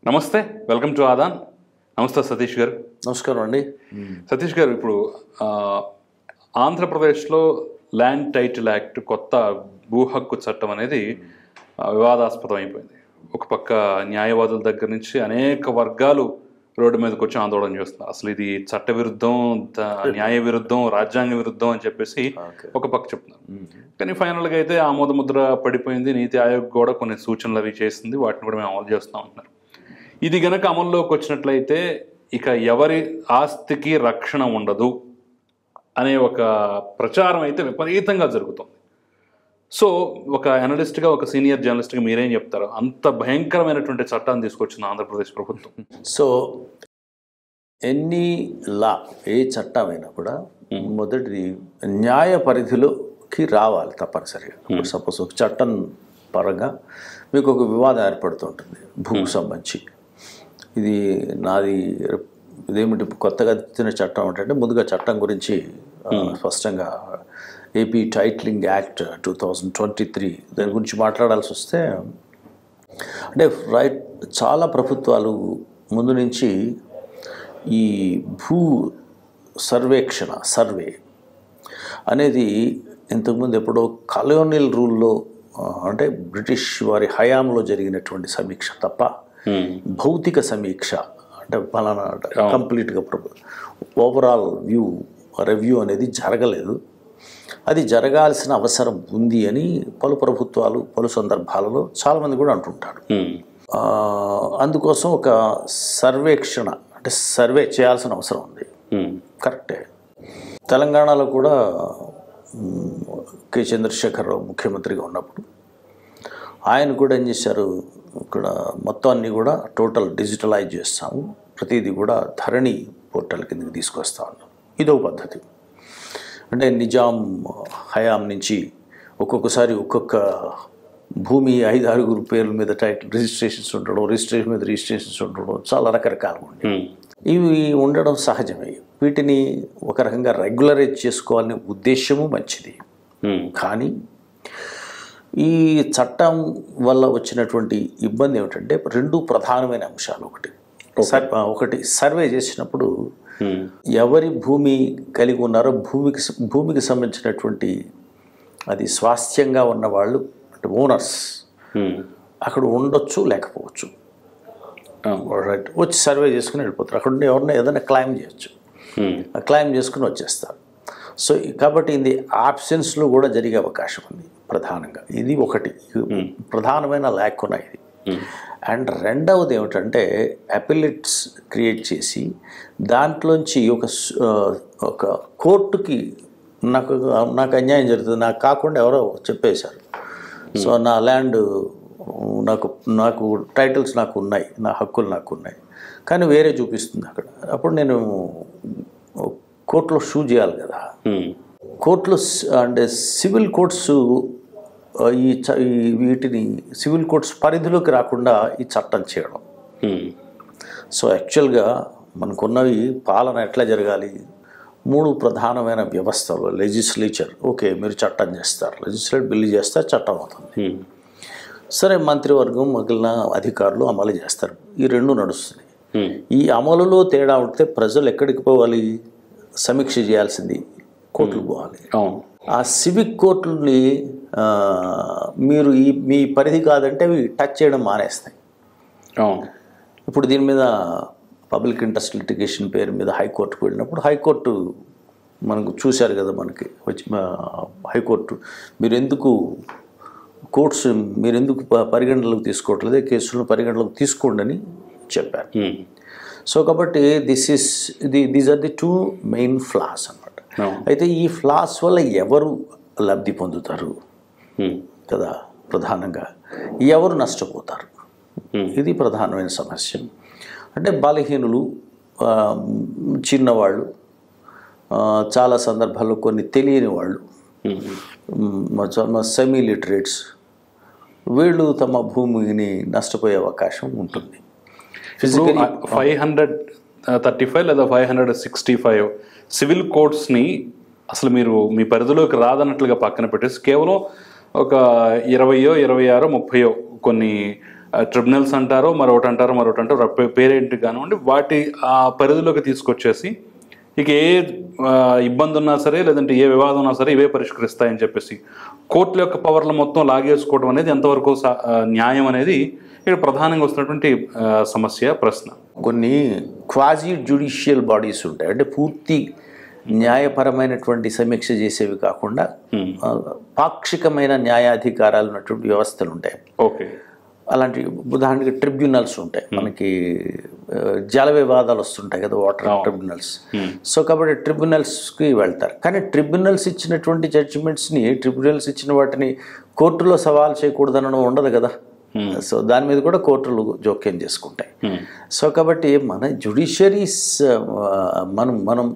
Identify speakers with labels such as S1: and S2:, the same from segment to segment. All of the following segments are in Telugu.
S1: నమస్తే, వెల్కమ్ టు ఆదాన్. నమస్తే సతీష్ గారు.
S2: నమస్కారం అండి.
S1: సతీష్ గారు, ఇప్పుడు ఆంధ్రప్రదేశ్లో ల్యాండ్ టైటిల్ యాక్ట్ కొత్త భూ హక్కు చట్టం అనేది వివాదాస్పదం అయిపోయింది. ఒక పక్క న్యాయవాదుల దగ్గర నుంచి అనేక వర్గాలు రోడ్డు మీదకి వచ్చి ఆందోళన చేస్తున్నారు. అసలు ఇది చట్ట విరుద్ధం, న్యాయ విరుద్ధం, రాజ్యాంగ విరుద్ధం అని చెప్పేసి ఒక పక్క చెప్తున్నారు. కానీ ఫైనల్గా అయితే ఆమోద ముద్ర పడిపోయింది. నీతి ఆయోగ్ కూడా కొన్ని సూచనలు అవి చేసింది, వాటిని కూడా మేము అమలు చేస్తూ ఉంటున్నారు. ఇది గనక అమల్లోకి వచ్చినట్లయితే ఇక ఎవరి ఆస్తికి రక్షణ ఉండదు అనే ఒక ప్రచారం అయితే విపరీతంగా జరుగుతుంది. సో ఒక అనలిస్ట్గా, ఒక సీనియర్ జర్నలిస్ట్గా మీరేం చెప్తారు? అంత భయంకరమైనటువంటి చట్టాన్ని తీసుకొచ్చింది ఆంధ్రప్రదేశ్ ప్రభుత్వం.
S2: సో ఎన్ని లా, ఏ చట్టమైనా కూడా మొదటిది న్యాయ పరిధిలోకి రావాలి తప్పనిసరిగా. సపోజ్ ఒక చట్టం పరంగా మీకు ఒక వివాదం ఏర్పడుతుంటుంది భూమికి సంబంధించి. ఇది నాది, ఇదేమిటి కొత్తగా తెచ్చిన చట్టం అంటే ముందుగా చట్టం గురించి స్పష్టంగా ఏపీ టైటిలింగ్ యాక్ట్ 2023 దాని గురించి మాట్లాడాల్సి వస్తే, అంటే చాలా ప్రభుత్వాలు ముందు నుంచి ఈ భూ సర్వే అనేది ఇంతకుముందు ఎప్పుడో కలోనియల్ రూల్లో, అంటే బ్రిటిష్ వారి హయాంలో జరిగినటువంటి సమీక్ష తప్ప భౌతిక సమీక్ష అంటే పలానా కంప్లీట్గా ఓవరాల్ రివ్యూ అనేది జరగలేదు. అది జరగాల్సిన అవసరం ఉంది అని పలు ప్రభుత్వాలు పలు సందర్భాలలో చాలామంది కూడా అంటుంటారు. అందుకోసం ఒక సర్వేక్షణ అంటే సర్వే చేయాల్సిన అవసరం ఉంది. కరెక్టే. తెలంగాణలో కూడా కె చంద్రశేఖరరావు ముఖ్యమంత్రిగా ఉన్నప్పుడు ఆయన కూడా ఏం చేశారు, ఇక్కడ మొత్తం అన్నీ కూడా టోటల్ డిజిటలైజ్ చేస్తాము, ప్రతిదీ కూడా ధరణి పోర్టల్ కిందకి తీసుకొస్తా ఉన్నాం. ఇదో పద్ధతి. అంటే నిజాం హయాం నుంచి ఒక్కొక్కసారి ఒక్కొక్క భూమి 5-6 పేర్ల మీద టైటిల్ రిజిస్ట్రేషన్స్ ఉండడం, రిజిస్ట్రేషన్స్ ఉండడం, చాలా రకరకాలుగా ఉండేవి. ఇవి ఉండడం సహజమే. వీటిని ఒక రకంగా రెగ్యులరైజ్ చేసుకోవాలనే ఉద్దేశము మంచిది. కానీ ఈ చట్టం వల్ల వచ్చినటువంటి ఇబ్బంది ఏమిటంటే రెండు ప్రధానమైన అంశాలు. ఒకటి సర్వే చేసినప్పుడు ఎవరి భూమి కలిగి ఉన్నారో భూమికి సంబంధించినటువంటి అది స్వాస్థ్యంగా ఉన్న వాళ్ళు అంటే ఓనర్స్ అక్కడ ఉండొచ్చు, లేకపోవచ్చు. రైట్, వచ్చి సర్వే చేసుకుని వెళ్ళిపోతారు. అక్కడ ఉండి ఎవరైనా ఏదైనా క్లైమ్ చేయొచ్చు, క్లైమ్ చేసుకుని వచ్చేస్తారు. సో కాబట్టి ఇది ఆప్షన్స్లో కూడా జరిగే అవకాశం ఉంది ప్రధానంగా. ఇది ఒకటి ప్రధానమైన లేకున్న ఇది. అండ్ రెండవది ఏమిటంటే అపిలేట్స్ క్రియేట్ చేసి దాంట్లోంచి ఒక కోర్టుకి నాకు అన్యాయం జరుగుతుంది, నాకు కాకుండా ఎవరో చెప్పేశారు, సో నా ల్యాండ్ నాకు టైటిల్స్ నాకు ఉన్నాయి, నా హక్కులు నాకు ఉన్నాయి, కానీ వేరే చూపిస్తుంది అక్కడ. అప్పుడు నేను కోర్టులో షూ చేయాలి కదా. కోర్టులో అంటే సివిల్ కోర్ట్స్ వీటిని సివిల్ కోర్ట్స్ పరిధిలోకి రాకుండా ఈ చట్టం చేయడం. సో యాక్చువల్గా మనకున్నవి పాలన ఎట్లా జరగాలి, 3 ప్రధానమైన వ్యవస్థలు. లెజిస్లేచర్, ఓకే మీరు చట్టం చేస్తారు, లెజిస్లేట్ బిల్లు చేస్తారు, చట్టం అవుతుంది. సరే, మంత్రివర్గం మిగిలిన అధికారులు అమలు చేస్తారు. ఈ రెండు నడుస్తున్నాయి. ఈ అమలులో తేడా ఉంటే ప్రజలు ఎక్కడికి పోవాలి, సమీక్ష చేయాల్సింది కోర్టులు పోవాలి. ఆ సివిక్ కోర్టులని మీరు మీ పరిధి కాదంటే అవి టచ్ చేయడం మానేస్తాయి. ఇప్పుడు దీని మీద పబ్లిక్ ఇంట్రెస్ట్ లిటిగేషన్ పేరు మీద హైకోర్టుకు వెళ్ళినప్పుడు హైకోర్టు మనకు చూశారు కదా, మనకి వచ్చి హైకోర్టు మీరు ఎందుకు పరిగణనలోకి తీసుకోవట్లేదు, కేసులను పరిగణనలోకి తీసుకోండి అని చెప్పారు. సో కాబట్టి these are the 2 main flaws అన్నమాట. అయితే ఈ ఫ్లాస్ వల్ల ఎవరు లబ్ధి పొందుతారు కదా, ప్రధానంగా ఎవరు నష్టపోతారు, ఇది ప్రధానమైన సమస్య. అంటే బలహీనులు, చిన్నవాళ్ళు, చాలా సందర్భాల్లో కొన్ని తెలియని వాళ్ళు, సెమీ లిటరేట్స్, వీళ్ళు తమ భూమిని నష్టపోయే అవకాశం ఉంటుంది.
S1: 535 లేదా 565 సివిల్ కోర్ట్స్ని అసలు మీరు మీ పరిధిలోకి రాదన్నట్లుగా పక్కన పెట్టేసి కేవలం ఒక 20, 26, 30 కొన్ని ట్రిబ్యునల్స్ అంటారో మరొకటి అంటారో పేరేంటి కానివ్వండి, వాటి ఆ పరిధిలోకి తీసుకొచ్చేసి ఇక ఏ ఇబ్బంది ఉన్నా సరే లేదంటే ఏ వివాదం ఉన్నా సరే ఇవే పరిష్కరిస్తాయని చెప్పేసి కోర్టుల యొక్క పవర్లు మొత్తం లాగేసుకోవడం అనేది ఎంతవరకు న్యాయం అనేది ఇక్కడ ప్రధానంగా వస్తున్నటువంటి సమస్య, ప్రశ్న.
S2: కొన్ని క్వాజీ జ్యుడిషియల్ బాడీస్ ఉంటాయి, అంటే పూర్తి న్యాయపరమైనటువంటి సమీక్ష చేసేవి కాకుండా పాక్షికమైన న్యాయాధికారాలు ఉన్నటువంటి వ్యవస్థలు ఉంటాయి.
S1: ఓకే.
S2: అలాంటి ఉదాహరణకి ట్రిబ్యునల్స్ ఉంటాయి, మనకి జల వివాదాలు వస్తుంటాయి కదా, వాటర్ ట్రిబ్యునల్స్. సో కాబట్టి ట్రిబ్యునల్స్కి వెళ్తారు. కానీ ట్రిబ్యునల్స్ ఇచ్చినటువంటి జడ్జిమెంట్స్ని, ట్రిబ్యునల్స్ ఇచ్చిన వాటిని కోర్టులో సవాల్ చేయకూడదనడం ఉండదు కదా. సో దాని మీద కూడా కోర్టులు జోక్యం చేసుకుంటాయి. సో కాబట్టి మన జ్యుడిషియరీస్ మనం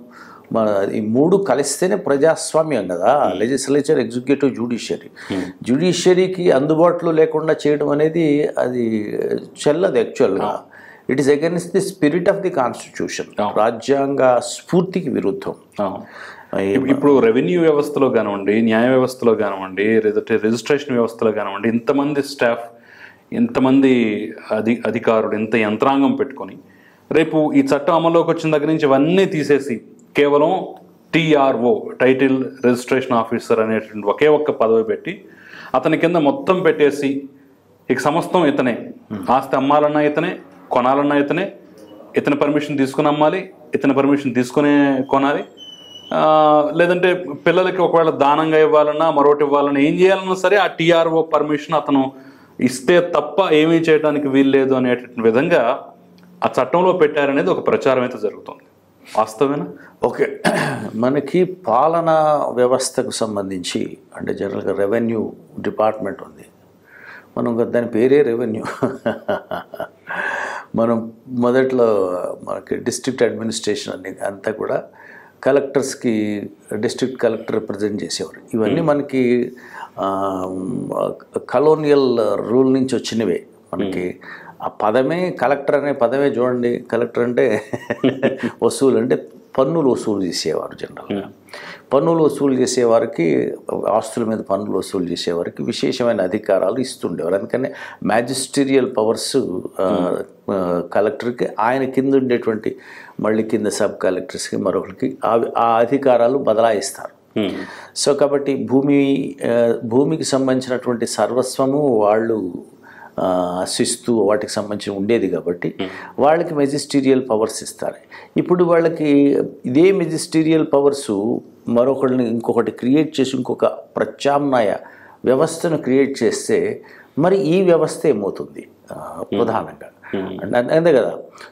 S2: ఈ మూడు కలిస్తేనే ప్రజాస్వామ్యం కదా. లెజిస్లేచర్, ఎగ్జిక్యూటివ్, జ్యుడిషియరీకి అందుబాటులో లేకుండా చేయడం అనేది అది చెల్లదు. యాక్చువల్గా it is against the spirit of the constitution, రాజ్యాంగ స్ఫూర్తికి విరుద్ధం.
S1: ఇప్పుడు రెవెన్యూ వ్యవస్థలో కానివ్వండి, న్యాయ వ్యవస్థలో కానివ్వండి, లేదంటే రిజిస్ట్రేషన్ వ్యవస్థలో కానివ్వండి, ఇంతమంది స్టాఫ్, ఇంతమంది అధికారులు, ఇంత యంత్రాంగం పెట్టుకొని రేపు ఈ చట్టం అమల్లోకి వచ్చిన దగ్గర నుంచి ఇవన్నీ తీసేసి కేవలం TRO, టైటిల్ రిజిస్ట్రేషన్ ఆఫీసర్ అనేటువంటి ఒకే ఒక్క పదవి పెట్టి అతని కింద మొత్తం పెట్టేసి ఇక సమస్తం ఇతనే, ఆస్తి అమ్మాలన్నా ఇతనే, కొనాలన్నా ఇతనే, ఇతని పర్మిషన్ తీసుకుని అమ్మాలి, ఇతని పర్మిషన్ తీసుకునే కొనాలి, లేదంటే పిల్లలకి ఒకవేళ దానంగా ఇవ్వాలన్నా మరొకటి ఇవ్వాలన్నా ఏం చేయాలన్నా సరే ఆ TRO పర్మిషన్ అతను ఇస్తే తప్ప ఏమీ చేయడానికి వీల్లేదు అనేటువంటి విధంగా ఆ చట్టంలో పెట్టారనేది ఒక ప్రచారం అయితే జరుగుతుంది. వాస్తవేనా?
S2: ఓకే. మనకి పాలనా వ్యవస్థకు సంబంధించి అంటే జనరల్గా రెవెన్యూ డిపార్ట్మెంట్ ఉంది. మనం దాని పేరే రెవెన్యూ. మనం మొదట్లో మనకి డిస్ట్రిక్ట్ అడ్మినిస్ట్రేషన్ అని అంతా కూడా కలెక్టర్స్కి డిస్ట్రిక్ట్ కలెక్టర్ రిప్రజెంట్ చేసేవారు. ఇవన్నీ మనకి కలోనియల్ రూల్ నుంచి వచ్చినవే. మనకి ఆ పదమే, కలెక్టర్ అనే పదమే చూడండి. కలెక్టర్ అంటే వసూలు, అంటే పన్నులు వసూలు చేసేవారు. జనరల్గా పన్నులు వసూలు చేసేవారికి, ఆస్తుల మీద పన్నులు వసూలు చేసేవారికి విశేషమైన అధికారాలు ఇస్తుండేవారు. అందుకని మ్యాజిస్టీరియల్ పవర్స్ కలెక్టర్కి, ఆయన కింద ఉండేటువంటి మళ్ళీ కింద సబ్ కలెక్టర్స్కి మరొకరికి ఆ అధికారాలు బదలాయిస్తారు. సో కాబట్టి భూమికి సంబంధించినటువంటి సర్వస్వము వాళ్ళు శిస్తు వాటికి సంబంధించి ఉండేది కాబట్టి వాళ్ళకి మెజిస్టీరియల్ పవర్స్ ఇస్తారు. ఇప్పుడు వాళ్ళకి ఇదే మెజిస్టీరియల్ పవర్స్ మరొకరిని ఇంకొకటి క్రియేట్ చేసి ఇంకొక ప్రత్యామ్నాయ వ్యవస్థను క్రియేట్ చేస్తే మరి ఈ వ్యవస్థ ఏమవుతుంది ప్రధానంగా అంతే కదా.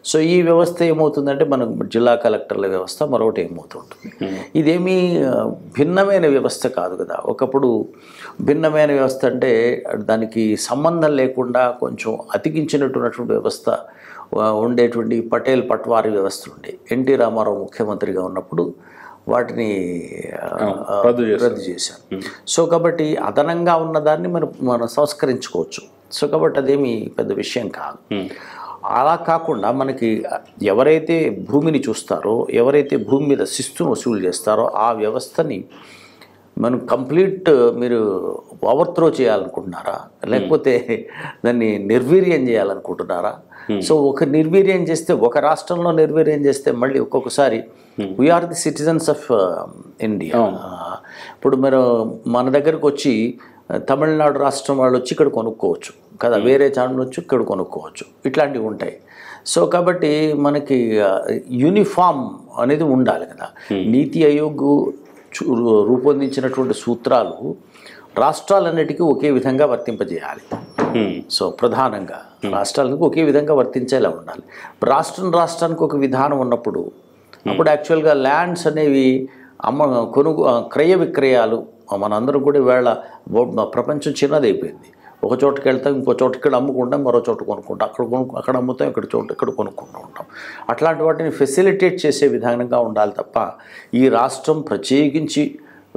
S2: సో ఈ వ్యవస్థ ఏమవుతుందంటే మనం జిల్లా కలెక్టర్ల వ్యవస్థ మరొకటి ఏమవుతుంటుంది. ఇదేమీ భిన్నమైన వ్యవస్థ కాదు కదా. ఒకప్పుడు భిన్నమైన వ్యవస్థ అంటే దానికి సంబంధం లేకుండా కొంచెం అతికించినటువంటి వ్యవస్థ ఉండేటువంటి పటేల్ పట్వారీ వ్యవస్థ ఉండే. ఎన్టీ రామారావు ముఖ్యమంత్రిగా ఉన్నప్పుడు వాటిని రద్దు చేశారు. సో కాబట్టి అదనంగా ఉన్నదాన్ని మనం సంస్కరించుకోవచ్చు. సో కాబట్టి అదేమి పెద్ద విషయం కాదు. అలా కాకుండా మనకి ఎవరైతే భూమిని చూస్తారో, ఎవరైతే భూమి మీద శిస్తును వసూలు చేస్తారో ఆ వ్యవస్థని మనం కంప్లీట్ మీరు ఓవర్త్రో చేయాలనుకుంటున్నారా, లేకపోతే దాన్ని నిర్వీర్యం చేయాలనుకుంటున్నారా? సో ఒక నిర్వీర్యం చేస్తే, ఒక రాష్ట్రంలో నిర్వీర్యం చేస్తే మళ్ళీ ఒక్కొక్కసారి we are the citizens of India. ఇప్పుడు మీరు మన దగ్గరకు వచ్చి తమిళనాడు రాష్ట్రం వాళ్ళు వచ్చి ఇక్కడ కొనుక్కోవచ్చు కదా, వేరే ఛానల్ వచ్చి ఇక్కడ కొనుక్కోవచ్చు, ఇట్లాంటివి ఉంటాయి. సో కాబట్టి మనకి యూనిఫామ్ అనేది ఉండాలి కదా. నీతి ఆయోగ్ రూపొందించినటువంటి సూత్రాలు రాష్ట్రాలన్నిటికీ ఒకే విధంగా వర్తింపజేయాలి. సో ప్రధానంగా రాష్ట్రాలకు ఒకే విధంగా వర్తించేలా ఉండాలి. రాష్ట్రానికి ఒక విధానం ఉన్నప్పుడు అప్పుడు యాక్చువల్గా ల్యాండ్స్ అనేవి క్రయ విక్రయాలు మనందరం కూడా ఈవేళ ప్రపంచం చిన్నదైపోయింది. ఒక చోటుకి వెళ్తాం, ఇంకో చోటుకి వెళ్ళి అమ్ముకుంటాం, మరో చోటు కొనుక్కుంటాం, అక్కడ అమ్ముతాం, ఇక్కడ కొనుక్కుంటూ ఉంటాం. అట్లాంటి వాటిని ఫెసిలిటేట్ చేసే విధానంగా ఉండాలి తప్ప ఈ రాష్ట్రం ప్రత్యేకించి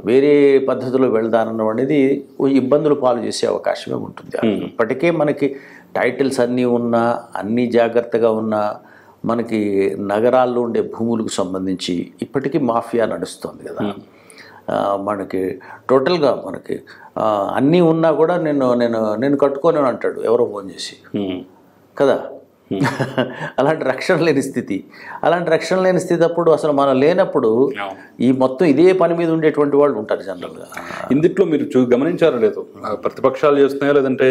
S2: వేరే పద్ధతిలో వెళ్దానడం అనేది ఇబ్బందులు పాలు చేసే అవకాశమే ఉంటుంది. ఇప్పటికే మనకి టైటిల్స్ అన్నీ ఉన్నా, అన్నీ జాగ్రత్తగా ఉన్నా, మనకి నగరాల్లో ఉండే భూములకు సంబంధించి ఇప్పటికీ మాఫియా నడుస్తుంది కదా. మనకి టోటల్గా మనకి అన్నీ ఉన్నా కూడా నేను కట్టుకొని అంటాడు ఎవరో ఫోన్ చేసి కదా. అలాంటి రక్షణ లేని స్థితి, అప్పుడు అసలు మనం లేనప్పుడు ఈ మొత్తం ఇదే పని మీద ఉండేటువంటి వాళ్ళు ఉంటారు జనరల్గా.
S1: ఇందుట్లో మీరు గమనించారో లేదు, ప్రతిపక్షాలు చేస్తున్నాయో లేదంటే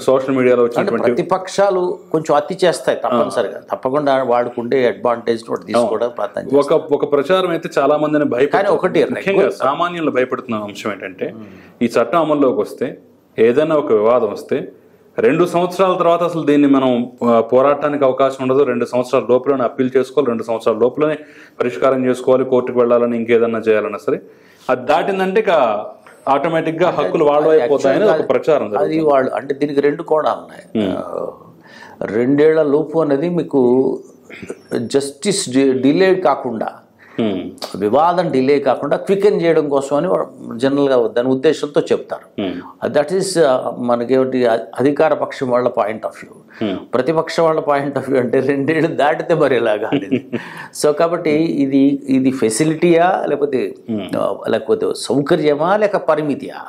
S1: సోషల్ మీడియాలో వచ్చినటువంటి
S2: ప్రతిపక్షాలు కొంచెం అతి చేస్తాయి తప్పనిసరిగా, తప్పకుండా వాడుకుంటే అడ్వాంటేజ్ తీసుకోవడం ప్రయత్నం.
S1: ఒక ప్రచారం అయితే చాలా మందిని
S2: కానీ ఒకటి
S1: ముఖ్యంగా సామాన్యులు భయపడుతున్న అంశం ఏంటంటే ఈ చట్టం అమల్లోకి వస్తే ఏదైనా ఒక వివాదం వస్తే 2 సంవత్సరాల తర్వాత అసలు దీన్ని మనం పోరాటానికి అవకాశం ఉండదు. 2 సంవత్సరాల లోపలనే అప్పీల్ చేసుకోవాలి, 2 సంవత్సరాల లోపలనే పరిష్కారం చేసుకోవాలి, కోర్టుకు వెళ్ళాలని ఇంకేదన్నా చేయాలన్నా సరే. అది దాటిందంటే ఇక ఆటోమేటిక్గా హక్కులు వాళ్ళు అయిపోతాయని ఒక ప్రచారం.
S2: అది వాళ్ళు అంటే దీనికి 2 కోణాలు ఉన్నాయి. 2 ఏళ్ల లోపు అనేది మీకు జస్టిస్ డిలే కాకుండా, వివాదం డిలే కాకుండా క్వికెన్ చేయడం కోసం అని జనరల్గా దాని ఉద్దేశంతో చెప్తారు. దట్ ఈస్ మనకేమిటి అధికార పక్షం వాళ్ళ పాయింట్ ఆఫ్ వ్యూ. ప్రతిపక్షం వాళ్ళ పాయింట్ ఆఫ్ వ్యూ అంటే 2 ఏళ్ళు దాటితే మరి ఎలాగా అనేది. సో కాబట్టి ఇది ఫెసిలిటీయా లేకపోతే సౌకర్యమా లేక పరిమితియా?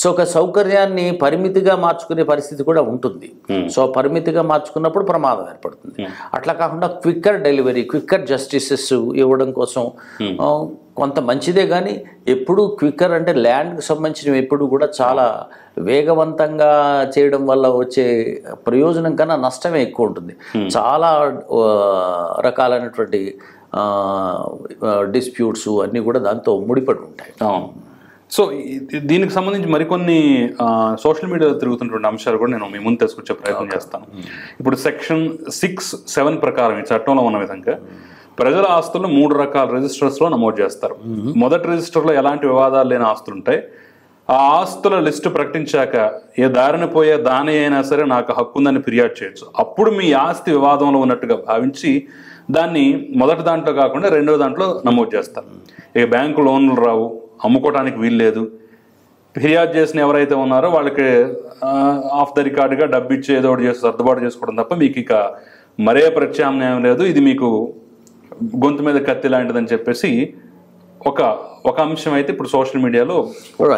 S2: సో ఒక సౌకర్యాన్ని పరిమితిగా మార్చుకునే పరిస్థితి కూడా ఉంటుంది. సో పరిమితిగా మార్చుకున్నప్పుడు ప్రమాదం ఏర్పడుతుంది. అట్లా కాకుండా క్విక్కర్ డెలివరీ, క్విక్కర్ జస్టిసెస్ ఇవ్వడం కోసం కొంత మంచిదే. కానీ ఎప్పుడు క్విక్కర్ అంటే ల్యాండ్కి సంబంధించినవి ఎప్పుడు కూడా చాలా వేగవంతంగా చేయడం వల్ల వచ్చే ప్రయోజనం కన్నా నష్టమే ఎక్కువ ఉంటుంది. చాలా రకాలైనటువంటి డిస్ప్యూట్స్ అన్నీ కూడా దాంతో ముడిపడి ఉంటాయి.
S1: సో దీనికి సంబంధించి మరికొన్ని సోషల్ మీడియాలో తిరుగుతున్నటువంటి అంశాలు కూడా నేను మీ ముందు తీసుకొచ్చే ప్రయత్నం చేస్తాను. ఇప్పుడు సెక్షన్ 6(7) ప్రకారం ఈ చట్టంలో ఉన్న విధంగా ప్రజల ఆస్తులను 3 రకాల రిజిస్టర్స్లో నమోదు చేస్తారు. మొదటి రిజిస్టర్లో ఎలాంటి వివాదాలు లేని ఆస్తులు ఉంటాయి. ఆ ఆస్తుల లిస్టు ప్రకటించాక ఏ దారిన పోయే దాని అయినా సరే నాకు హక్కు ఉందని ఫిర్యాదు చేయొచ్చు. అప్పుడు మీ ఆస్తి వివాదంలో ఉన్నట్టుగా భావించి దాన్ని మొదటి దాంట్లో కాకుండా 2వ దాంట్లో నమోదు చేస్తారు. ఇక బ్యాంకు లోన్లు రావు, అమ్ముకోవడానికి వీలు లేదు. ఫిర్యాదు చేసిన ఎవరైతే ఉన్నారో వాళ్ళకి ఆఫ్ ద రికార్డుగా డబ్బు ఇచ్చి ఏదో ఒకటి చేసి సర్దుబాటు చేసుకోవడం తప్ప మీకు ఇక మరే ప్రత్యామ్నాయం లేదు. ఇది మీకు గొంతు మీద కత్తి లాంటిదని చెప్పేసి ఒక అంశం అయితే ఇప్పుడు సోషల్ మీడియాలో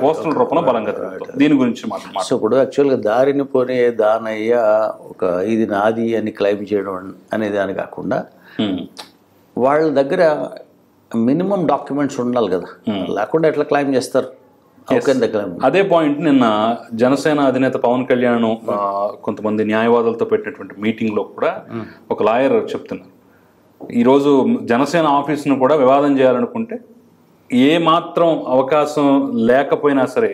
S1: పోస్టల్ రూపంలో బలంగా తిరుగుతుంది. దీని గురించి మాట్లాడుతున్నాం.
S2: సో ఇప్పుడు యాక్చువల్గా దారిని పోనే దానయ్య ఇది నాది అని క్లెయిమ్ చేయడం అనే దాని కాకుండా వాళ్ళ దగ్గర మినిమం డాక్యుమెంట్స్ ఉండాలి కదా, లేకుండా ఎట్లా క్లెయిమ్ చేస్తారు?
S1: అదే పాయింట్ నిన్న జనసేన అధినేత పవన్ కళ్యాణ్ కొంతమంది న్యాయవాదులతో పెట్టినటువంటి మీటింగ్లో కూడా ఒక లాయర్ చెప్తున్నారు, ఈరోజు జనసేన ఆఫీస్ను కూడా వివాదం చేయాలనుకుంటే ఏ మాత్రం అవకాశం లేకపోయినా సరే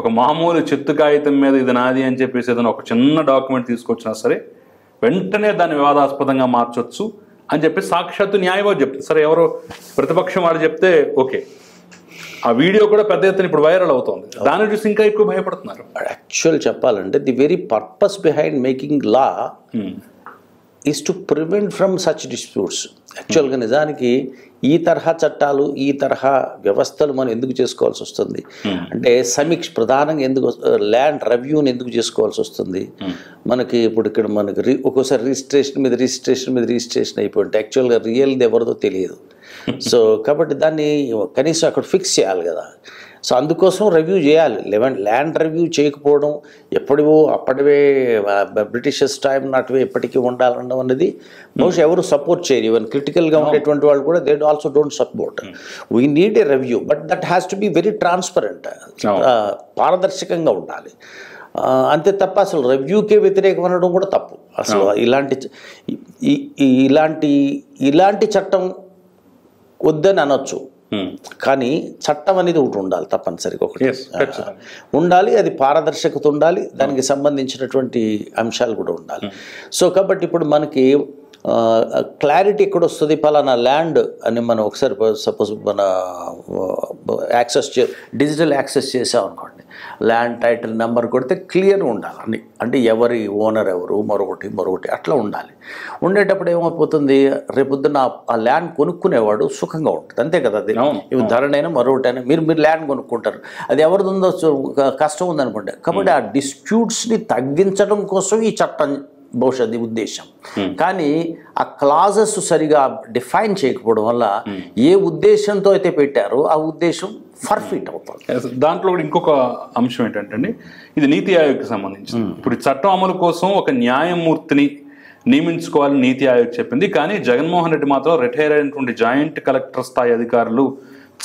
S1: ఒక మామూలు చెత్త కాగితం మీద ఇది నాది అని చెప్పేసి ఏదైనా ఒక చిన్న డాక్యుమెంట్ తీసుకొచ్చినా సరే వెంటనే దాన్ని వివాదాస్పదంగా మార్చొచ్చు అని చెప్పి సాక్షాత్తు న్యాయవాది చెప్తుంది. సరే ఎవరో ప్రతిపక్షం వాడు చెప్తే ఓకే, ఆ వీడియో కూడా పెద్ద ఎత్తున ఇప్పుడు వైరల్ అవుతుంది. దాని చూసి ఇంకా ఎక్కువ భయపడుతున్నారు.
S2: యాక్చువల్ చెప్పాలంటే the very purpose behind making law is to prevent from such disputes. యాక్చువల్గా నిజానికి ఈ తరహా చట్టాలు, ఈ తరహా వ్యవస్థలు మనం ఎందుకు చేసుకోవాల్సి వస్తుంది అంటే ప్రధానంగా ఎందుకు ల్యాండ్ రెవ్యూని ఎందుకు చేసుకోవాల్సి వస్తుంది? మనకి ఇప్పుడు ఇక్కడ మనకి ఒక్కోసారి రిజిస్ట్రేషన్ అయిపోయింది, యాక్చువల్గా రియల్ది ఎవరిదో తెలియదు. సో కాబట్టి దాన్ని కనీసం అక్కడ ఫిక్స్ చేయాలి కదా. సో అందుకోసం రివ్యూ చేయాలి. ల్యాండ్ రివ్యూ చేయకపోవడం అప్పటివే బ్రిటిషర్స్ టైం నాటివే ఎప్పటికీ ఉండాలనడం అనేది బహుశా ఎవరు సపోర్ట్ చేయరు. ఈవెన్ క్రిటికల్గా ఉండేటువంటి వాళ్ళు కూడా they also don't support. We need a review, but that has to be very transparent, పారదర్శకంగా ఉండాలి. అంతే తప్ప అసలు రివ్యూకే వ్యతిరేకం అనడం కూడా తప్పు. అసలు ఇలాంటి చట్టం వద్దని అనొచ్చు, కానీ చట్టం అనేది ఒకటి ఉండాలి తప్పనిసరిగా, ఒకటి ఉండాలి. అది పారదర్శకత ఉండాలి, దానికి సంబంధించినటువంటి అంశాలు కూడా ఉండాలి. సో కాబట్టి ఇప్పుడు మనకి క్లారిటీ ఎక్కడ వస్తుంది? పలానా ల్యాండ్ అని మనం ఒకసారి సపోజ్ మన డిజిటల్ యాక్సెస్ చేసాం అనుకోండి, ల్యాండ్ టైటిల్ నెంబర్ కొడితే క్లియర్గా ఉండాలి అన్ని, అంటే ఎవరి ఓనర్ ఎవరు, మరొకటి అట్లా ఉండాలి. ఉండేటప్పుడు ఏమైపోతుంది, రేపొద్దున ఆ ల్యాండ్ కొనుక్కునేవాడు సుఖంగా ఉంటుంది, అంతే కదా. అది ఇవి ధరనైనా మరొకటైనా మీరు ల్యాండ్ కొనుక్కుంటారు, అది ఎవరిది ఉందో కష్టం ఉందనుకోండి. కాబట్టి ఆ డిస్ప్యూట్స్ని తగ్గించడం కోసం ఈ చట్టం బహుశా అది ఉద్దేశం. కానీ ఆ క్లాజెస్ సరిగా డిఫైన్ చేయకపోవడం వల్ల ఏ ఉద్దేశంతో అయితే పెట్టారో ఆ ఉద్దేశం ఫర్ఫిట్ అవుతుంది.
S1: దాంట్లో కూడా ఇంకొక అంశం ఏంటంటే ఇది నీతి ఆయోగ్కి సంబంధించి. ఇప్పుడు చట్టం అమలు కోసం ఒక న్యాయమూర్తిని నియమించుకోవాలని నీతి ఆయోగ్ చెప్పింది. కానీ జగన్మోహన్ రెడ్డి మాత్రం రిటైర్ అయినటువంటి జాయింట్ కలెక్టర్ స్థాయి అధికారులు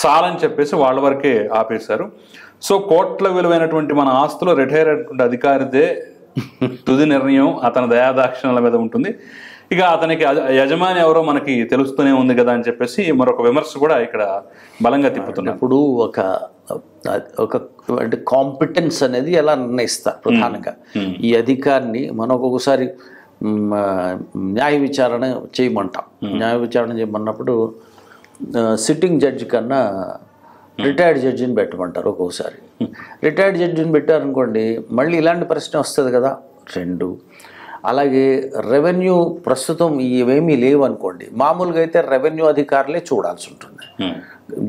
S1: చాలని చెప్పేసి వాళ్ళ వరకే ఆపేశారు. సో కోట్ల విలువైనటువంటి మన ఆస్తులు రిటైర్ అయినటువంటి అధికారిదే తుది నిర్ణయం, అతని దయాదాక్షిణ్యాల మీద ఉంటుంది. ఇక అతనికి యజమాని ఎవరో మనకి తెలుస్తూనే ఉంది కదా అని చెప్పేసి మరొక విమర్శ కూడా ఇక్కడ బలంగా తిప్పుతున్నారు.
S2: ఇప్పుడు ఒక అంటే కాంపిటెన్స్ అనేది ఎలా నిర్ణయిస్తారు ప్రధానంగా ఈ అధికారిని. మనం ఒక్కొక్కసారి న్యాయ విచారణ చేయమంటాం. న్యాయ విచారణ చేయమన్నప్పుడు సిట్టింగ్ జడ్జి కన్నా రిటైర్డ్ జడ్జిని పెట్టమంటారు. ఒక్కొక్కసారి రిటైర్డ్ జడ్జిని పెట్టారనుకోండి మళ్ళీ ఇలాంటి ప్రశ్న వస్తుంది కదా. రెండు అలాగే రెవెన్యూ ప్రస్తుతం ఇవేమీ లేవు అనుకోండి, మామూలుగా అయితే రెవెన్యూ అధికారులే చూడాల్సి ఉంటుంది.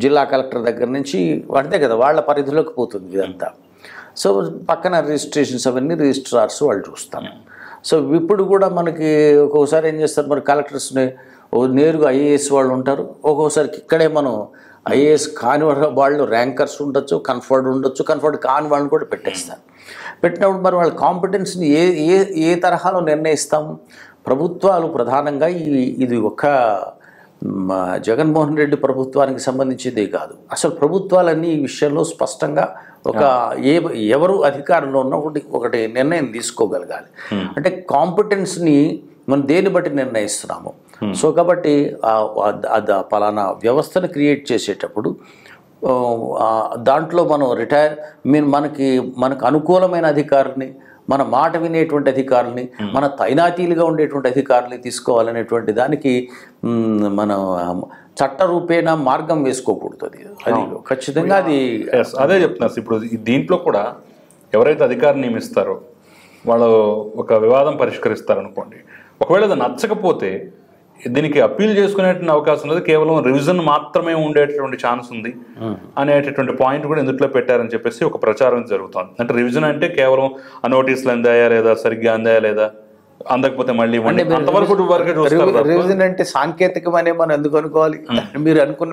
S2: జిల్లా కలెక్టర్ దగ్గర నుంచి వాడితే కదా వాళ్ళ పరిధిలోకి పోతుంది ఇదంతా. సో పక్కన రిజిస్ట్రేషన్స్ అవన్నీ రిజిస్ట్రార్స్ వాళ్ళు చూస్తాను. సో ఇప్పుడు కూడా మనకి ఒక్కొక్కసారి ఏం చేస్తారు, మరి కలెక్టర్స్ని నేరుగా ఐఏఎస్ వాళ్ళు ఉంటారు. ఒక్కొక్కసారి ఇక్కడే మనం ఐఏఎస్ కాని వాళ్ళు ర్యాంకర్స్ ఉండొచ్చు, కన్ఫర్డ్ ఉండొచ్చు, కన్ఫర్డ్ కాని వాళ్ళని కూడా పెట్టేస్తారు. పెట్టినప్పుడు మరి వాళ్ళ కాంపిటెన్స్ని ఏ తరహాలో నిర్ణయిస్తాము? ప్రభుత్వాలు ప్రధానంగా ఇది ఒక జగన్మోహన్ రెడ్డి ప్రభుత్వానికి సంబంధించింది కాదు. అసలు ప్రభుత్వాలన్నీ ఈ విషయంలో స్పష్టంగా ఎవరు అధికారంలో ఉన్న ఒకటి నిర్ణయం తీసుకోగలగాలి. అంటే కాంపిటెన్స్ని మనం దేన్ని బట్టి నిర్ణయిస్తున్నాము. సో కాబట్టి పలానా వ్యవస్థను క్రియేట్ చేసేటప్పుడు దాంట్లో మనం మనకు అనుకూలమైన అధికారుల్ని, మన మాట వినేటువంటి అధికారుల్ని, మన తైనాతీలుగా ఉండేటువంటి అధికారుల్ని తీసుకోవాలనేటువంటి దానికి మనం చట్టరూపేణ మార్గం వేసుకోకూడదు. అది ఖచ్చితంగా
S1: అదే చెప్తున్నారు. ఇప్పుడు దీంట్లో కూడా ఎవరైతే అధికారిని నియమిస్తారో వాళ్ళు ఒక వివాదం పరిష్కరిస్తారనుకోండి, ఒకవేళ అది నచ్చకపోతే దీనికి అప్పీల్ చేసుకునేటువంటి అవకాశం లేదు. కేవలం రివిజన్ మాత్రమే ఉండేటటువంటి ఛాన్స్ ఉంది అనేటటువంటి పాయింట్ కూడా ఇందులో పెట్టారని చెప్పేసి ఒక ప్రచారం జరుగుతుంది. అంటే రివిజన్ అంటే కేవలం ఆ నోటీసులు అందాయా లేదా, సరిగ్గా అందాయా లేదా, అందకపోతే మళ్ళీ
S2: రివిజన్ అంటే సాంకేతికమనే మనం ఎందుకు అనుకోవాలి?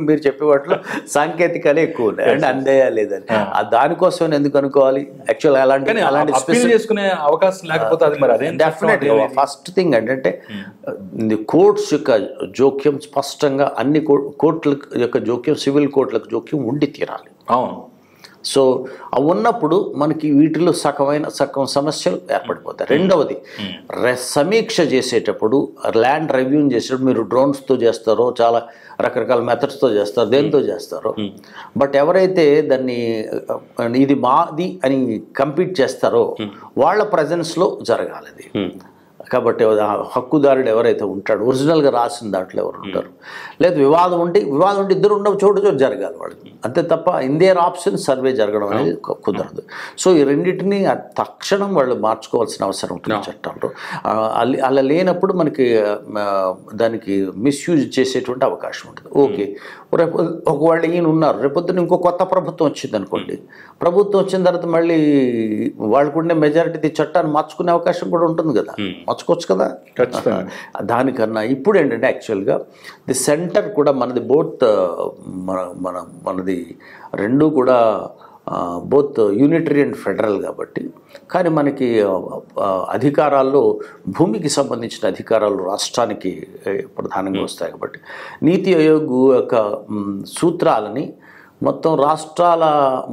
S2: మీరు చెప్పే వాటిలో సాంకేతికాలే ఎక్కువ ఉన్నాయి. అంటే అందేయా లేదని దానికోసం ఎందుకు అనుకోవాలి? యాక్చువల్ అలాంటి
S1: చేసుకునే అవకాశం లేకపోతే అది మరి అదే
S2: డెఫినెట్లీ ఫస్ట్ థింగ్ అంటే కోర్ట్స్ యొక్క జోక్యం స్పష్టంగా అన్ని కోర్టుల యొక్క జోక్యం, సివిల్ కోర్టులకు జోక్యం ఉండి తీరాలి.
S1: అవును.
S2: సో అవి ఉన్నప్పుడు మనకి వీటిలో సగం సమస్యలు ఏర్పడిపోతాయి. రెండవది సమీక్ష చేసేటప్పుడు, ల్యాండ్ రెవ్యూని చేసేటప్పుడు మీరు డ్రోన్స్తో చేస్తారో, చాలా రకరకాల మెథడ్స్తో చేస్తారో, దేంతో చేస్తారో, బట్ ఎవరైతే దాన్ని ఇది మాది అని కంపీట్ చేస్తారో వాళ్ళ ప్రజెన్స్లో జరగాలి అది. కాబట్టి హక్కుదారుడు ఎవరైతే ఉంటాడో, ఒరిజినల్గా రాసిన దాంట్లో ఎవరు ఉంటారు, లేదు వివాదం ఉంటే ఇద్దరు ఉండవు, చోటు జరగాలి వాళ్ళకి. అంతే తప్ప ఇందేర్ ఆప్షన్ సర్వే జరగడం అనేది కుదరదు. సో ఈ రెండింటినీ తక్షణం వాళ్ళు మార్చుకోవాల్సిన అవసరం ఉంటుంది చట్టంలో. అలా లేనప్పుడు మనకి దానికి మిస్యూజ్ చేసేటువంటి అవకాశం ఉంటుంది. ఓకే, రేపు ఒకవేళ ఈయన ఉన్నారు, రేపొద్దున ఇంకో కొత్త ప్రభుత్వం వచ్చింది అనుకోండి, ప్రభుత్వం వచ్చిన తర్వాత మళ్ళీ వాళ్ళకుండే మెజారిటీ చట్టాన్ని మార్చుకునే అవకాశం కూడా ఉంటుంది కదా, మార్చుకోవచ్చు కదా. దానికన్నా ఇప్పుడు ఏంటంటే యాక్చువల్గా ది సెంటర్ కూడా మనది మనది రెండు కూడా బోత్ యూనిటరీ అండ్ ఫెడరల్ కాబట్టి, కానీ మనకి అధికారాల్లో భూమికి సంబంధించిన అధికారాలు రాష్ట్రానికి ప్రధానంగా వస్తాయి. కాబట్టి నీతి ఆయోగ్ యొక్క సూత్రాలని మొత్తం రాష్ట్రాల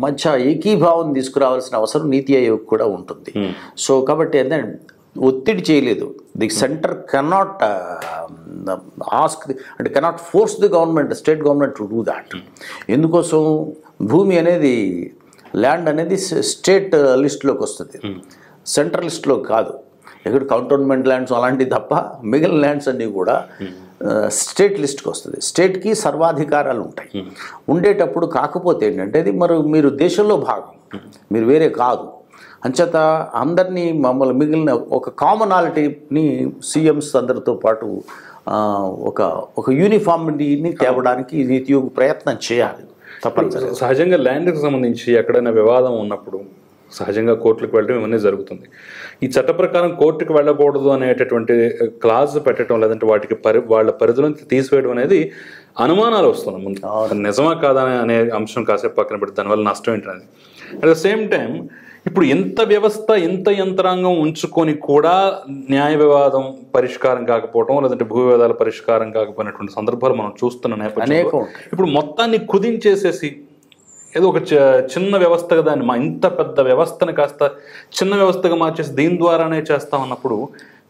S2: మధ్య ఏకీభావం తీసుకురావాల్సిన అవసరం నీతి ఆయోగ్ కూడా ఉంటుంది. సో కాబట్టి ఏంటంటే ఒత్తిడి చేయలేదు. ది సెంటర్ కెనాట్ ఆస్క్ అంటే cannot force the government, state government to do that. ఎందుకోసం? భూమి అనేది, ల్యాండ్ అనేది స్టేట్ లిస్టులోకి వస్తుంది, సెంట్రల్ లిస్టులో కాదు. ఇక్కడ కంటోన్మెంట్ ల్యాండ్స్ అలాంటివి తప్ప మిగిలిన ల్యాండ్స్ అన్నీ కూడా స్టేట్ లిస్ట్కి వస్తుంది. స్టేట్కి సర్వాధికారాలు ఉంటాయి. ఉండేటప్పుడు కాకపోతే ఏంటంటే అది మీరు దేశంలో భాగం, మీరు వేరే కాదు. అంచేత అందరినీ మిగిలిన ఒక కామనాలిటీని సీఎంస్ అందరితో పాటు ఒక యూనిఫార్మిటీని తేవడానికి నీతి ఆయోగ్ ప్రయత్నం చేయాలి తప్పనిసరిగా.
S1: సహజంగా ల్యాండ్కి సంబంధించి ఎక్కడైనా వివాదం ఉన్నప్పుడు సహజంగా కోర్టులకు వెళ్ళడం ఇవన్నీ జరుగుతుంది. ఈ చట్ట ప్రకారం కోర్టుకు వెళ్ళకూడదు అనేటటువంటి క్లాజ్ పెట్టడం, లేదంటే వాటికి వాళ్ళ పరిధిలోంచి తీసివేయడం అనేది అనుమానాలు వస్తున్నాయి ముందు. నిజమా కాదా అనే అంశం కాసేపు పక్కన పెట్టి దానివల్ల నష్టం ఏంటనేది. అట్ ద సేమ్ టైం ఇప్పుడు ఇంత వ్యవస్థ, ఇంత యంత్రాంగం ఉంచుకొని కూడా న్యాయ వివాదం పరిష్కారం కాకపోవడం, లేదంటే భూ వివాదాల పరిష్కారం కాకపోయినటువంటి సందర్భాలు మనం చూస్తున్న నేపథ్యంలో ఇప్పుడు మొత్తాన్ని కుదించేసేసి ఏదో ఒక చిన్న వ్యవస్థగా దాన్ని ఇంత పెద్ద వ్యవస్థను కాస్త చిన్న వ్యవస్థగా మార్చేసి దీని ద్వారానే చేస్తామన్నప్పుడు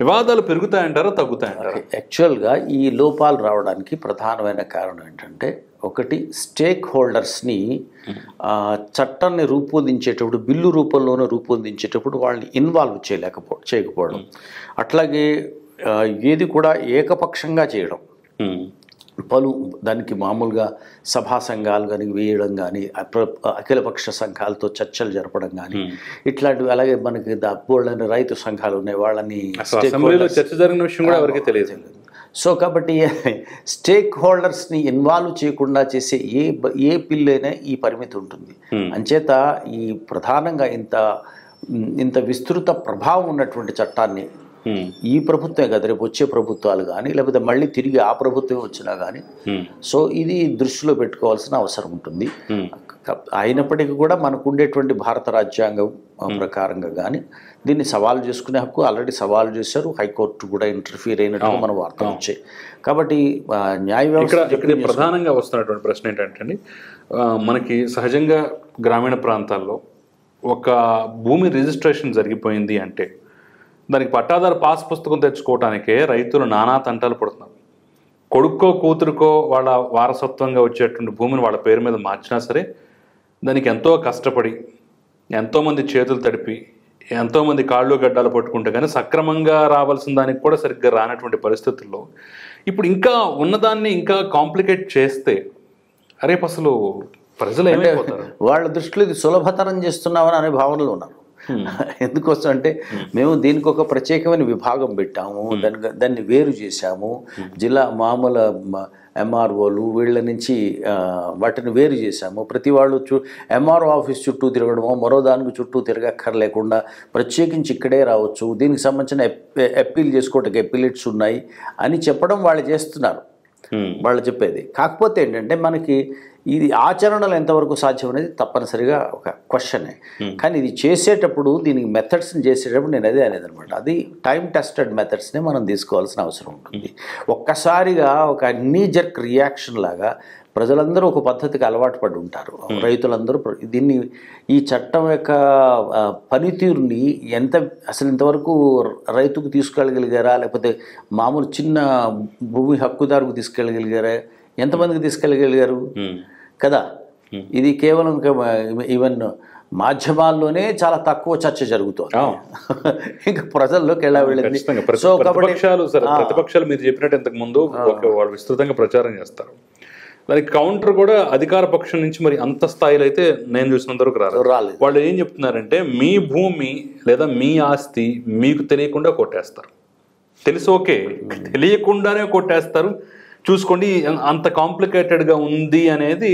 S1: వివాదాలు పెరుగుతాయంటారా, తగ్గుతాయంటారా?
S2: యాక్చువల్గా ఈ లోపాలు రావడానికి ప్రధానమైన కారణం ఏంటంటే, ఒకటి స్టేక్ హోల్డర్స్ని చట్టాన్ని రూపొందించేటప్పుడు, బిల్లు రూపంలోనే రూపొందించేటప్పుడు వాళ్ళని ఇన్వాల్వ్ చేయకపోవడం, అట్లాగే ఏది కూడా ఏకపక్షంగా చేయడం. దానికి మామూలుగా సభా సంఘాలు కానీ వేయడం కానీ, అఖిలపక్ష సంఘాలతో చర్చలు జరపడం కానీ ఇట్లాంటివి. అలాగే మనకి బోల్డని రైతు సంఘాలు ఉన్నాయి, వాళ్ళని
S1: చర్చ జరిగిన విషయం కూడా ఎవరికి తెలియదు.
S2: సో కాబట్టి స్టేక్ హోల్డర్స్ని ఇన్వాల్వ్ చేయకుండా చేసే ఏ బిల్లు అయినా ఈ పరిమితి ఉంటుంది. అంచేత ఈ ప్రధానంగా ఇంత విస్తృత ప్రభావం ఉన్నటువంటి చట్టాన్ని ఈ ప్రభుత్వమే కదా, రేపు వచ్చే ప్రభుత్వాలు కానీ, లేకపోతే మళ్ళీ తిరిగి ఆ ప్రభుత్వం వచ్చినా కానీ, సో ఇది దృష్టిలో పెట్టుకోవాల్సిన అవసరం ఉంటుంది. అయినప్పటికీ కూడా మనకు ఉండేటువంటి భారత రాజ్యాంగం ప్రకారంగా కానీ దీన్ని సవాల్ చేసుకునే హక్కు ఆల్రెడీ సవాల్ చేశారు. హైకోర్టు కూడా ఇంటర్ఫీర్ అయినట్టు మన వార్తలు వచ్చాయి. కాబట్టి న్యాయ వ్యవస్థ
S1: ప్రధానంగా వస్తున్నటువంటి ప్రశ్న ఏంటంటే, మనకి సహజంగా గ్రామీణ ప్రాంతాల్లో ఒక భూమి రిజిస్ట్రేషన్ జరిగిపోయింది అంటే దానికి పట్టాదారు పాస్ పుస్తకం తెచ్చుకోవటానికే రైతులు నానా తంటాలు పడుతున్నారు. కొడుక్కో కూతురుకో వాళ్ళ వారసత్వంగా వచ్చేటువంటి భూమిని వాళ్ళ పేరు మీద మార్చినా సరే దానికి ఎంతో కష్టపడి, ఎంతోమంది చేతులు తడిపి, ఎంతోమంది కాళ్ళు గడ్డాలు పట్టుకుంటే కానీ సక్రమంగా రావాల్సిన దానికి కూడా సరిగ్గా రానటువంటి పరిస్థితుల్లో ఇప్పుడు ఇంకా ఉన్నదాన్ని ఇంకా కాంప్లికేట్ చేస్తే రేపు అసలు ప్రజలు ఏమైపోతారు?
S2: వాళ్ళ దృష్టిలో ఇది సులభతరం చేస్తున్నామని అనే భావనలో ఉన్నారు. ఎందుకోసం అంటే మేము దీనికి ఒక ప్రత్యేకమైన విభాగం పెట్టాము, దాన్ని వేరు చేశాము. జిల్లా మామూలు ఎంఆర్ఓలు వీళ్ళ నుంచి వాటిని వేరు చేశాము. ప్రతి వాళ్ళు ఎంఆర్ఓ ఆఫీస్ చుట్టూ తిరగడమో మరో దానికి చుట్టూ తిరగక్కర్లేకుండా ప్రత్యేకించి ఇక్కడే రావచ్చు, దీనికి సంబంధించిన అప్పీల్ చేసుకోవడానికి అప్పీలేట్స్ ఉన్నాయి అని చెప్పడం వాళ్ళు చేస్తున్నారు, వాళ్ళు చెప్పేది. కాకపోతే ఏంటంటే మనకి ఇది ఆచరణలో ఎంతవరకు సాధ్యం అనేది తప్పనిసరిగా ఒక క్వశ్చనే. కానీ ఇది చేసేటప్పుడు దీనికి మెథడ్స్ని చేసేటప్పుడు నేను అదే అనేది అనమాట, అది టైం టెస్టెడ్ మెథడ్స్ని మనం తీసుకోవాల్సిన అవసరం ఉంటుంది. ఒక్కసారిగా ఒక నీ జర్క్ రియాక్షన్ లాగా ప్రజలందరూ ఒక పద్ధతికి అలవాటు పడి ఉంటారు. రైతులందరూ దీన్ని ఈ చట్టం యొక్క పనితీరుని అసలు ఇంతవరకు రైతుకు తీసుకెళ్ళగలిగారా, లేకపోతే మామూలు చిన్న భూమి హక్కుదారుకు తీసుకెళ్ళగలిగారా, ఎంతమందికి తీసుకెళ్ళగలిగారు కదా. ఇది కేవలం ఈవెన్ మాధ్యమాల్లోనే చాలా తక్కువ చర్చ జరుగుతుంది, ఇంకా ప్రజల్లోకి ఎలా వెళ్ళింది.
S1: సో ప్రతిపక్షాలు మీరు చెప్పినట్టు ఇంతకు ముందు వాళ్ళు విస్తృతంగా ప్రచారం చేస్తారు, దానికి కౌంటర్ కూడా అధికార పక్షం నుంచి మరి అంత స్థాయిలో అయితే నేను చూసినంత వరకు రాలేదు. వాళ్ళు ఏం చెప్తున్నారంటే మీ భూమి లేదా మీ ఆస్తి మీకు తెలియకుండా కొట్టేస్తారు, తెలిసి ఓకే తెలియకుండానే కొట్టేస్తారు, చూసుకోండి అంత కాంప్లికేటెడ్గా ఉంది అనేది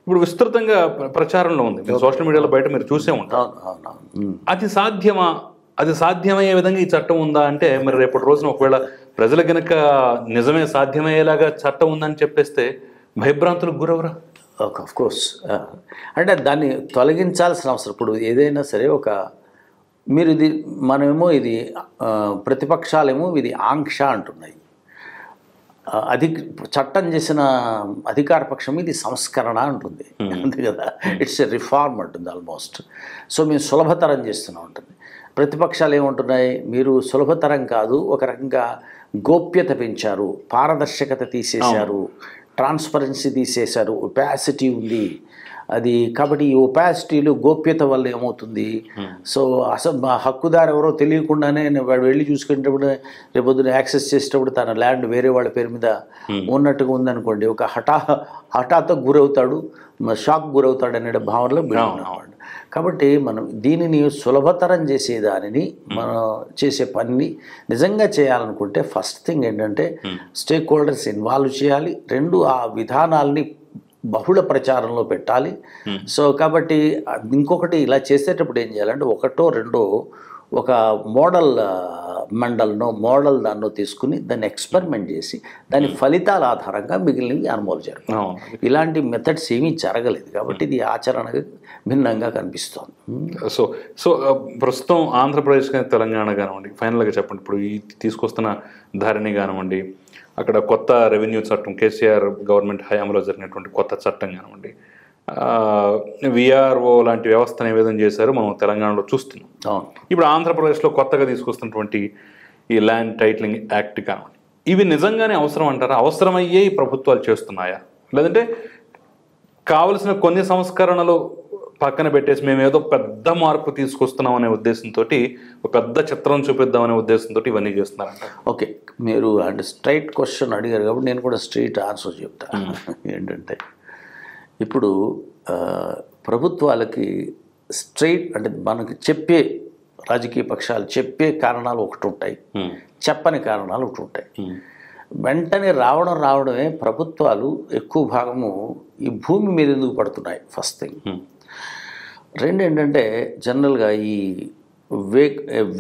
S1: ఇప్పుడు విస్తృతంగా ప్రచారంలో ఉంది. సోషల్ మీడియాలో బయట మీరు చూసే ఉంటారు. అది సాధ్యమా? అది సాధ్యమయ్యే విధంగా ఈ చట్టం ఉందా అంటే మరి రేపటి రోజున ఒకవేళ ప్రజలు గనక నిజమే సాధ్యమయ్యేలాగా చట్టం ఉందని చెప్పేస్తే భయభ్రాంతులకు గురవరా?
S2: ఆఫ్ కోర్స్, అంటే దాన్ని తొలగించాల్సిన అవసరం. ఇప్పుడు ఏదైనా సరే మీరు ఇది మనమేమో ఇది ప్రతిపక్షాలేమో ఇది ఆంక్ష అంటున్నాయి, చట్టం చేసిన అధికార పక్షం ఇది సంస్కరణ అంటుంది, అంతే కదా, ఇట్స్ ఎ రిఫార్మ్ అంటుంది ఆల్మోస్ట్. సో మేము సులభతరం చేస్తున్నాం ఉంటుంది. ప్రతిపక్షాలు ఏమంటున్నాయి, మీరు సులభతరం కాదు, ఒక రకంగా గోప్యత పెంచారు, పారదర్శకత తీసేశారు, ట్రాన్స్పరెన్సీ తీసేశారు, ఒపాసిటీ ఉంది అది. కాబట్టి ఈ ఒపాసిటీలు గోప్యత వల్ల ఏమవుతుంది, సో అసలు హక్కుదారు ఎవరో తెలియకుండానే వాడు వెళ్ళి చూసుకునేటప్పుడు రేపొద్దున యాక్సెస్ చేసేటప్పుడు తన ల్యాండ్ వేరే వాళ్ళ పేరు మీద ఉన్నట్టుగా ఉందనుకోండి, ఒక హఠాత్తుకు గురవుతాడు, షాక్ గురవుతాడు అనే భావనలో బిడ్డవాడు. కాబట్టి మనం దీనిని సులభతరం చేసేదానిని మనం చేసే పనిని నిజంగా చేయాలనుకుంటే ఫస్ట్ థింగ్ ఏంటంటే స్టేక్ హోల్డర్స్ ఇన్వాల్వ్ చేయాలి. రెండు, ఆ విధానాల్ని బహుళ ప్రచారంలో పెట్టాలి. సో కాబట్టి ఇంకొకటి ఇలా చేసేటప్పుడు ఏం చేయాలంటే ఒకటో రెండో ఒక మోడల్ మండల్నో మోడల్ దాన్నో తీసుకుని దాన్ని ఎక్స్పెరిమెంట్ చేసి దాని ఫలితాల ఆధారంగా మిగిలినవి అనుమోలు జరుగుతాయి. ఇలాంటి మెథడ్స్ ఏమీ జరగలేదు కాబట్టి ఇది ఆచరణగా భిన్నంగా కనిపిస్తోంది.
S1: సో సో ప్రస్తుతం ఆంధ్రప్రదేశ్ కానీ తెలంగాణ కానివ్వండి, ఫైనల్గా చెప్పండి, ఇప్పుడు ఈ తీసుకొస్తున్న ధరణి కానివ్వండి, అక్కడ కొత్త రెవెన్యూ చట్టం కేసీఆర్ గవర్నమెంట్ హయాంలో జరిగినటువంటి కొత్త చట్టం కానివ్వండి, విఆర్ఓ లాంటి వ్యవస్థను ఏ విధంగా చేశారో మనం తెలంగాణలో చూస్తున్నాం. ఇప్పుడు ఆంధ్రప్రదేశ్లో కొత్తగా తీసుకొస్తున్నటువంటి ఈ ల్యాండ్ టైటిలింగ్ యాక్ట్ కానివ్వండి, ఇవి నిజంగానే అవసరం అంటారా? అవసరమయ్యే ఈ ప్రభుత్వాలు చేస్తున్నాయా, లేదంటే కావలసిన కొన్ని సంస్కరణలు పక్కన పెట్టేసి మేము ఏదో పెద్ద మార్పు తీసుకొస్తున్నాం అనే ఉద్దేశంతో, ఒక పెద్ద చిత్రం చూపిద్దాం అనే ఉద్దేశంతో ఇవన్నీ చేస్తున్నారంట?
S2: ఓకే, మీరు అంటే స్ట్రైట్ క్వశ్చన్ అడిగారు కాబట్టి నేను కూడా స్ట్రైట్ ఆన్సర్ చెప్తాను. ఏంటంటే ఇప్పుడు ప్రభుత్వాలకి స్ట్రైట్ అంటే మనకి చెప్పే రాజకీయ పక్షాలు చెప్పే కారణాలు ఒకటి ఉంటాయి, చెప్పని కారణాలు ఒకటి ఉంటాయి. వెంటనే రావడమే ప్రభుత్వాలు ఎక్కువ భాగము ఈ భూమి మీద ఎందుకు పడుతున్నాయి ఫస్ట్ థింగ్. రెండు ఏంటంటే జనరల్గా ఈ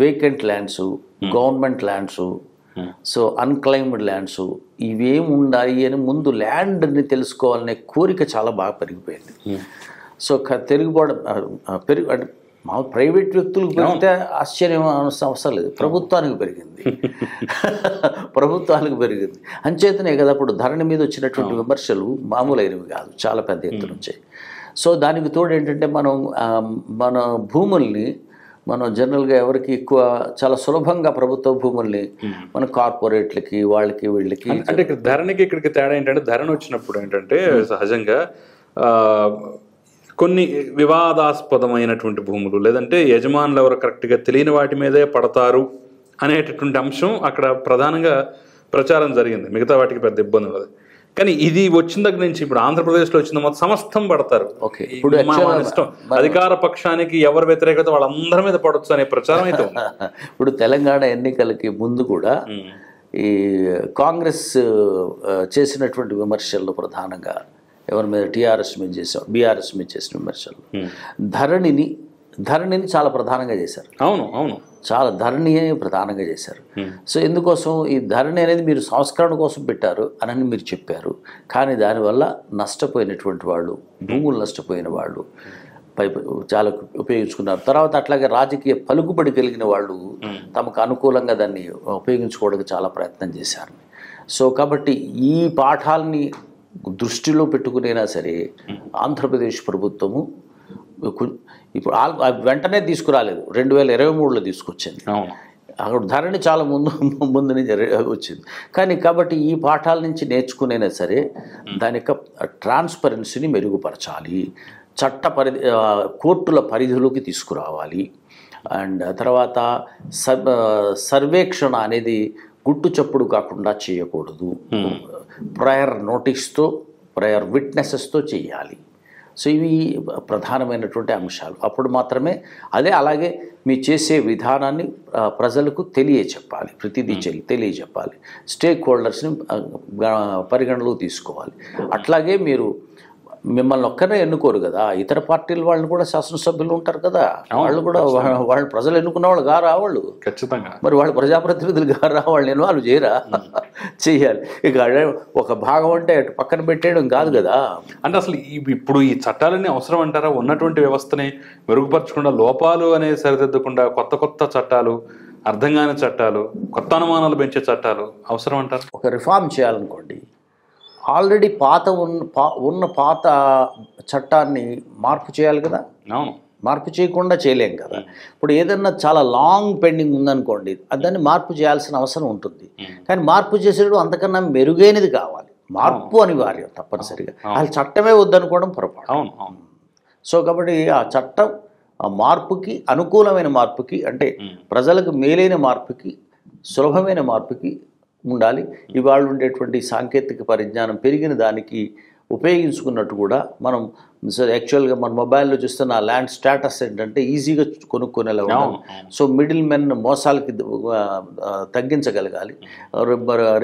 S2: vacant lands, government lands, so unclaimed lands ఇవేమి ఉండాలి అని ముందు ల్యాండ్ని తెలుసుకోవాలనే కోరిక చాలా బాగా పెరిగిపోయింది. సో పెరిగిపోవడం అంటే మా ప్రైవేట్ వ్యక్తులకు పెరిగితే ఆశ్చర్యం అవసరం లేదు, ప్రభుత్వానికి పెరిగింది. ప్రభుత్వానికి పెరిగింది అంచేతనే కదా అప్పుడు ధరణి మీద వచ్చినటువంటి విమర్శలు మామూలైనవి కాదు, చాలా పెద్ద ఎత్తున వచ్చాయి. సో దానికి తోడు ఏంటంటే మన భూముల్ని మనం జనరల్గా ఎవరికి ఎక్కువ చాలా సులభంగా ప్రభుత్వ భూముల్ని మన కార్పొరేట్లకి వాళ్ళకి వీళ్ళకి,
S1: అంటే ఇక్కడ ధరణికి ఇక్కడికి తేడా ఏంటంటే ధరణి వచ్చినప్పుడు ఏంటంటే సహజంగా కొన్ని వివాదాస్పదమైనటువంటి భూములు లేదంటే యజమానులు ఎవరు కరెక్ట్గా తెలియని వాటి మీదే పడతారు అనేటటువంటి అంశం అక్కడ ప్రధానంగా ప్రచారం జరిగింది. మిగతా వాటికి పెద్ద ఇబ్బంది ఉండదు. కానీ ఇది వచ్చిన దగ్గర నుంచి ఇప్పుడు ఆంధ్రప్రదేశ్లో వచ్చిన మొత్తం సమస్తం పడతారు.
S2: ఓకే, ఇప్పుడు
S1: ఇష్టం అధికార పక్షానికి ఎవరు వ్యతిరేకత వాళ్ళందరి మీద పడవచ్చు అనే ప్రచారం అయితే ఉంది.
S2: ఇప్పుడు తెలంగాణ ఎన్నికలకి ముందు కూడా ఈ కాంగ్రెస్ చేసినటువంటి విమర్శల్లో ప్రధానంగా ఎవరి మీద టీఆర్ఎస్ మీద చేసాం, బీఆర్ఎస్ మీద చేసిన విమర్శలు ధరణిని చాలా ప్రధానంగా చేశారు.
S1: అవును
S2: చాలా ధరణియే ప్రధానంగా చేశారు. సో ఎందుకోసం ఈ ధరణి అనేది మీరు సంస్కరణ కోసం పెట్టారు అని మీరు చెప్పారు, కానీ దానివల్ల నష్టపోయినటువంటి వాళ్ళు, భూములు నష్టపోయిన వాళ్ళు చాలా ఉపయోగించుకున్నారు. తర్వాత అట్లాగే రాజకీయ పలుకుబడి కలిగిన వాళ్ళు తమకు అనుకూలంగా దాన్ని ఉపయోగించుకోవడానికి చాలా ప్రయత్నం చేశారు. సో కాబట్టి ఈ పాఠాలని దృష్టిలో పెట్టుకునేనా సరే ఆంధ్రప్రదేశ్ ప్రభుత్వము ఇప్పుడు వెంటనే తీసుకురాలేదు, 2023లో తీసుకొచ్చింది. అక్కడ ధరణి చాలా ముందు నుంచి వచ్చింది. కానీ కాబట్టి ఈ పాఠాల నుంచి నేర్చుకునేనా సరే దాని యొక్క ట్రాన్స్పరెన్సీని మెరుగుపరచాలి, కోర్టుల పరిధిలోకి తీసుకురావాలి. అండ్ తర్వాత సర్వేక్షణ అనేది గుట్టు చప్పుడు కాకుండా చేయకూడదు, ప్రయర్ నోటీస్తో ప్రయర్ విట్నెసెస్తో చేయాలి. సో ఇవి ప్రధానమైనటువంటి అంశాలు. అప్పుడు మాత్రమే అలాగే మీ చేసే విధానాన్ని ప్రజలకు తెలియచెప్పాలి, ప్రతిదీ తెలియచెప్పాలి, స్టేక్ హోల్డర్స్ని పరిగణలోకి తీసుకోవాలి. అట్లాగే మీరు మిమ్మల్ని ఒక్కరే ఎన్నుకోరు కదా, ఇతర పార్టీల వాళ్ళని కూడా శాసనసభ్యులు ఉంటారు కదా, వాళ్ళు కూడా వాళ్ళు ప్రజలు ఎన్నుకున్న వాళ్ళు గారా వాళ్ళు,
S1: ఖచ్చితంగా
S2: మరి వాళ్ళు ప్రజాప్రతినిధులు గారా, వాళ్ళని ఇన్వాల్వ్ చేయరా? చెయ్యాలి. ఇక ఒక భాగం అంటే పక్కన పెట్టేయడం కాదు కదా.
S1: అంటే అసలు ఇప్పుడు ఈ చట్టాలన్నీ అవసరం అంటారా? ఉన్నటువంటి వ్యవస్థని మెరుగుపరచకుండా, లోపాలు అనేది సరిదిద్దకుండా కొత్త చట్టాలు, అర్థం కాని చట్టాలు, కొత్త అనుమానాలు పెంచే చట్టాలు అవసరం అంటారు?
S2: ఒక రిఫార్మ్ చేయాలనుకోండి, ఆల్రెడీ ఉన్న పాత చట్టాన్ని మార్పు చేయాలి కదా. మార్పు చేయకుండా చేయలేం కదా. ఇప్పుడు ఏదన్నా చాలా లాంగ్ పెండింగ్ ఉందనుకోండి, దాన్ని మార్పు చేయాల్సిన అవసరం ఉంటుంది. కానీ మార్పు చేసేటప్పుడు అంతకన్నా మెరుగైనది కావాలి. మార్పు అనివార్యం తప్పనిసరిగా. అసలు చట్టమే వద్దనుకోవడం పొరపాటు. సో కాబట్టి ఆ చట్టం ఆ మార్పుకి, అనుకూలమైన మార్పుకి, అంటే ప్రజలకు మేలైన మార్పుకి, సులభమైన మార్పుకి ఉండాలి. ఇవాళ ఉండేటువంటి సాంకేతిక పరిజ్ఞానం పెరిగిన దానికి ఉపయోగించుకున్నట్టు కూడా మనం యాక్చువల్గా మన మొబైల్లో చూస్తున్న ల్యాండ్ స్టేటస్ ఏంటంటే ఈజీగా కొనుక్కునేలా ఉండాలి. సో మిడిల్ మెన్ మోసాలకి తగ్గించగలగాలి.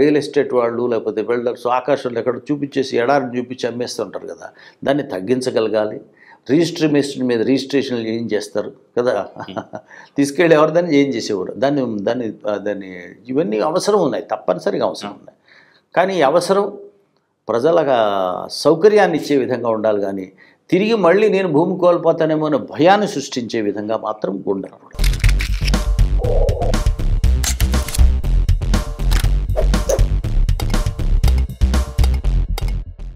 S2: రియల్ ఎస్టేట్ వాళ్ళు లేకపోతే బిల్డర్స్ ఆకాశంలో ఎక్కడ చూపించేసి ఎడారిని చూపించి అమ్మేస్తుంటారు కదా, దాన్ని తగ్గించగలగాలి. రిజిస్ట్రేషన్ రిజిస్ట్రేషన్లు ఏం చేస్తారు కదా, తీసుకెళ్ళి ఎవరు దాన్ని ఏం చేసేవారు, దాన్ని ఇవన్నీ అవసరం ఉన్నాయి, తప్పనిసరిగా అవసరం ఉన్నాయి. కానీ ఈ అవసరం ప్రజల సౌకర్యాన్ని ఇచ్చే విధంగా ఉండాలి, కానీ తిరిగి మళ్ళీ నేను భూమి కోల్పోతానేమో అనే భయాన్ని సృష్టించే విధంగా మాత్రం ఉండకూడదు.